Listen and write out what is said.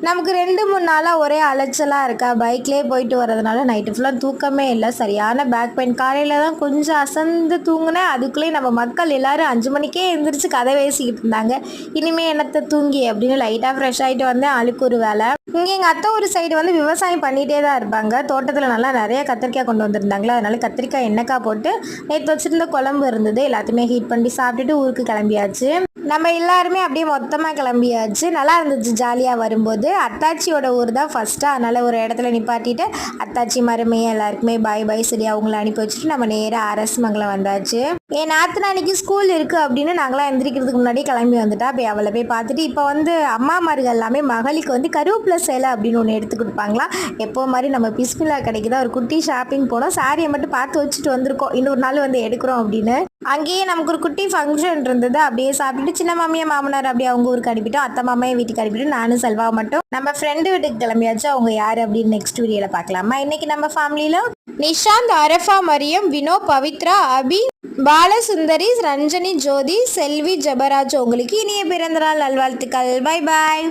நமக்கு 2, 3 நாளாக ஒரே அலைச்சலாக இருக்கா, பைக்லேயே போயிட்டு வரதுனால நைட்டு ஃபுல்லாக தூக்கமே இல்லை, சரியான பேக் பெயின். காலையில் தான் கொஞ்சம் அசந்து தூங்கினேன், அதுக்குள்ளேயே நம்ம மக்கள் எல்லோரும் 5 மணிக்கே எழுந்திரிச்சு கதை பேசிக்கிட்டு இருந்தாங்க. இனிமேல் என்னத்தை தூங்கி அப்படின்னு லைட்டாக ஃப்ரெஷ் ஆகிட்டு வந்தேன். ஆளுக்கு ஒரு வேலை. இங்கே எங்கள் அத்தை ஒரு சைடு வந்து விவசாயம் பண்ணிகிட்டே தான் இருப்பாங்க. தோட்டத்தில் நல்லா நிறைய கத்திரிக்காய் கொண்டு வந்திருந்தாங்களா, அதனால கத்திரிக்காய் எண்ணெய்க்காய் போட்டு நேற்று வச்சுருந்த குழம்பு இருந்தது, எல்லாத்தையுமே ஹீட் பண்ணி சாப்பிட்டுட்டு ஊருக்கு கிளம்பியாச்சு. நம்ம எல்லாருமே அப்படியே மொத்தமாக கிளம்பியாச்சு. நல்லா இருந்துச்சு ஜாலியாக வரும்போது. அத்தாச்சியோட ஊர் தான் ஃபஸ்ட்டாக, அதனால் ஒரு இடத்துல நிப்பாட்டிட்டு அத்தாச்சி மருமையை எல்லாருக்குமே பாய் பாய் சொல்லி அவங்கள அனுப்பி வச்சுட்டு நம்ம நேராக அரசமங்கலம் வந்தாச்சு. என் நாத்தனானிக்கு ஸ்கூல் இருக்குது அப்படின்னு நாங்களாம் எந்திரிக்கிறதுக்கு முன்னாடி கிளம்பி வந்துட்டா. போய் அவளை போய் பார்த்துட்டு இப்போ வந்து அம்மாமார்கள் எல்லாமே மகளுக்கு வந்து கருவேப்பிலை சேலை அப்படின்னு ஒன்று எடுத்து கொடுப்பாங்களாம். எப்போ மாதிரி நம்ம பிஸ்மிலா கடைக்கு தான் ஒரு குட்டி ஷாப்பிங் போனோம். சாரியை மட்டும் பார்த்து வச்சுட்டு வந்திருக்கோம், இன்னொரு நாள் வந்து எடுக்கிறோம் அப்படின்னு. அங்கேயே நமக்கு ஒரு குட்டி ஃபங்க்ஷன் இருந்தது, அப்படியே சாப்பிட்டுட்டு சின்ன மாமியை மாமனார் அப்படியே அவங்க ஊருக்கு அனுப்பிட்டோம். அத்தை மாமையை வீட்டுக்கு அனுப்பிட்டு நானும் செல்வா மட்டும் நம்ம ஃப்ரெண்டு வீட்டுக்கு கிளம்பியாச்சு. அவங்க யார் அப்படின்னு நெக்ஸ்ட் வீடியோவில் பார்க்கலாமா. இன்னைக்கு நம்ம ஃபேமிலியில் நிஷாந்த், அரஃபா, மரியம், வினோ, பவித்ரா, அபி, பாலசுந்தரி, ரஞ்சனி, ஜோதி, செல்வி, ஜபராஜ். உங்களுக்கு இனிய பிறந்தநாள் நல்வாழ்த்துக்கள். Bye bye.